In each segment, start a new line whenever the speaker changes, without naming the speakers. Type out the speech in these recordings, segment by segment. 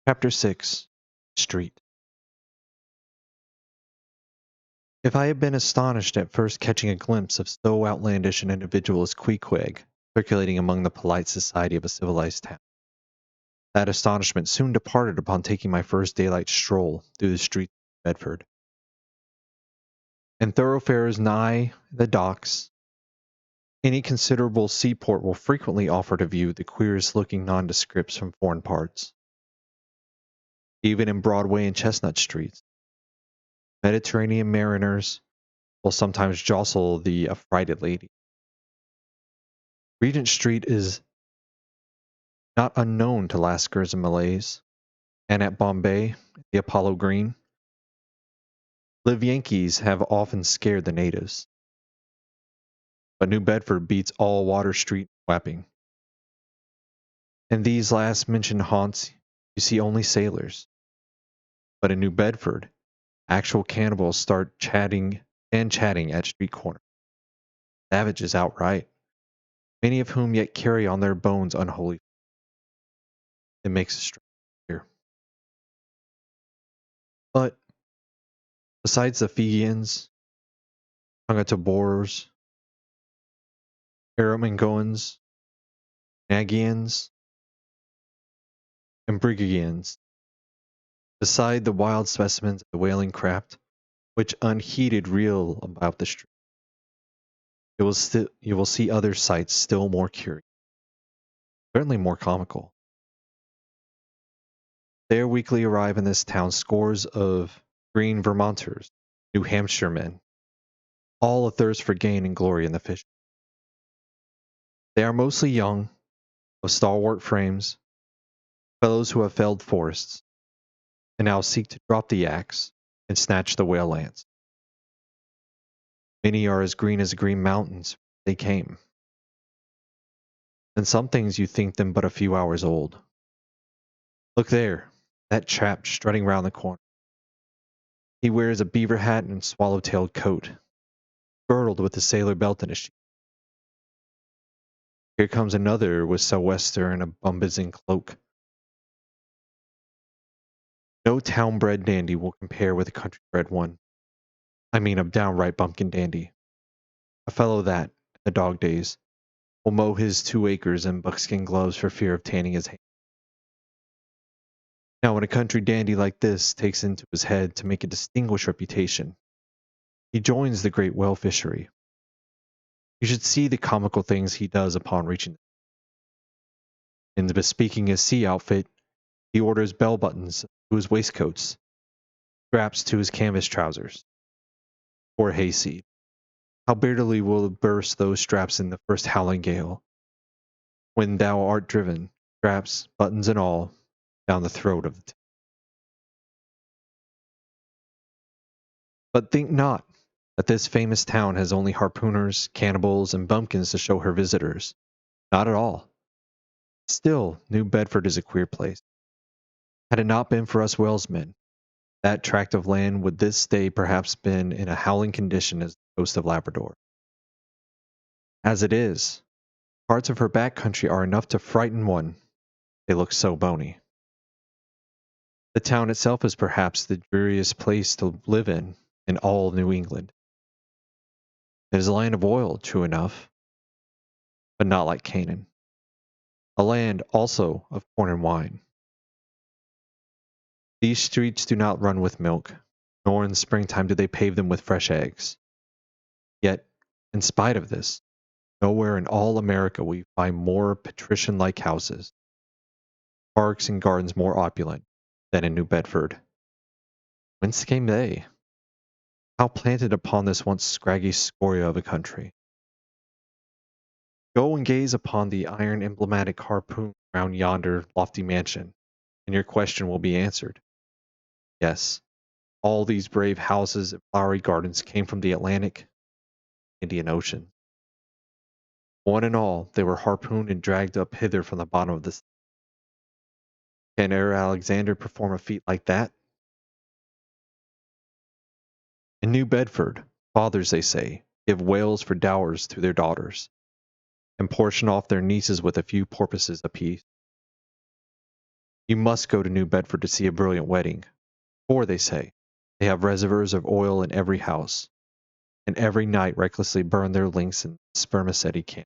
Chapter 6. Street. If I had been astonished at first catching a glimpse of so outlandish an individual as Queequeg circulating among the polite society of a civilized town, that astonishment soon departed upon taking my first daylight stroll through the streets of Bedford. In thoroughfares nigh the docks, any considerable seaport will frequently offer to view the queerest looking nondescripts from foreign parts. Even in Broadway and Chestnut streets, Mediterranean mariners will sometimes jostle the affrighted lady. Regent Street is not unknown to Lascars and Malays, and at Bombay, the Apollo Green, live Yankees have often scared the natives. But New Bedford beats all Water Street Wapping. In these last mentioned haunts, you see only sailors. But in New Bedford, actual cannibals start chatting at street corners. Savages outright, many of whom yet carry on their bones unholy. It makes a strange here. But besides the Fijians, Tongatabors, Aramingoans, Nagians, and Brigands, beside the wild specimens of the whaling craft, which unheeded reel about the street, you will see other sights still more curious, certainly more comical. There weekly arrive in this town scores of green Vermonters, New Hampshire men, all athirst for gain and glory in the fishing. They are mostly young, of stalwart frames, fellows who have felled forests, and now seek to drop the axe and snatch the whale lance. Many are as green mountains they came. And some things you think them but a few hours old. Look there, that chap strutting round the corner. He wears a beaver hat and swallow-tailed coat, girdled with a sailor belt in his sheath. Here comes another with sou'wester and a bombazine cloak. No town-bred dandy will compare with a country-bred one. I mean a downright bumpkin dandy. A fellow that, in the dog days, will mow his 2 acres in buckskin gloves for fear of tanning his hands. Now, when a country dandy like this takes into his head to make a distinguished reputation, he joins the great whale fishery. You should see the comical things he does upon reaching them. In bespeaking his sea outfit, he orders bell buttons to his waistcoats, straps to his canvas trousers. Poor hayseed. How bitterly will burst those straps in the first howling gale, when thou art driven, straps, buttons and all, down the throat of the But think not that this famous town has only harpooners, cannibals, and bumpkins to show her visitors. Not at all. Still, New Bedford is a queer place. Had it not been for us whalesmen, that tract of land would this day perhaps been in a howling condition as the coast of Labrador. As it is, parts of her back country are enough to frighten one, they look so bony. The town itself is perhaps the dreariest place to live in all New England. It is a land of oil, true enough, but not like Canaan. A land also of corn and wine. These streets do not run with milk, nor in springtime do they pave them with fresh eggs. Yet, in spite of this, nowhere in all America will you find more patrician-like houses, parks and gardens more opulent than in New Bedford. Whence came they? How planted upon this once scraggy scoria of a country? Go and gaze upon the iron emblematic harpoon round yonder lofty mansion, and your question will be answered. Yes, all these brave houses and flowery gardens came from the Atlantic, Indian Ocean. One and all, they were harpooned and dragged up hither from the bottom of the sea. Can e'er Alexander perform a feat like that? In New Bedford, fathers, they say, give whales for dowers to their daughters, and portion off their nieces with a few porpoises apiece. You must go to New Bedford to see a brilliant wedding, for, they say, they have reservoirs of oil in every house, and every night recklessly burn their links in spermaceti can.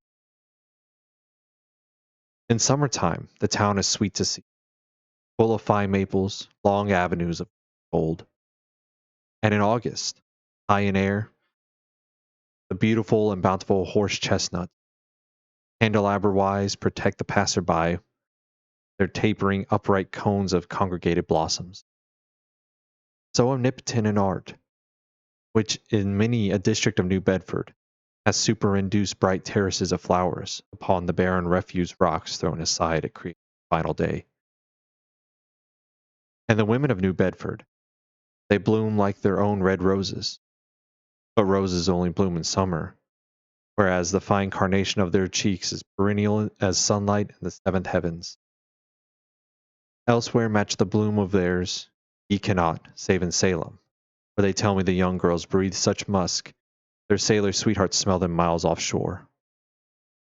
In summertime, the town is sweet to see, full of fine maples, long avenues of gold. And in August, high in air, the beautiful and bountiful horse chestnut, candelabra-wise, protect the passerby, their tapering upright cones of congregated blossoms. So omnipotent in art, which in many a district of New Bedford has superinduced bright terraces of flowers upon the barren refuse rocks thrown aside at creation's final day. And the women of New Bedford, they bloom like their own red roses, but roses only bloom in summer, whereas the fine carnation of their cheeks is perennial as sunlight in the seventh heavens. Elsewhere match the bloom of theirs ye cannot, save in Salem, where they tell me the young girls breathe such musk, their sailor sweethearts smell them miles offshore,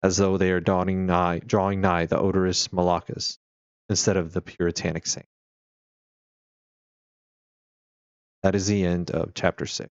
as though they are drawing nigh the odorous Malaccas instead of the puritanic saint. That is the end of chapter 6.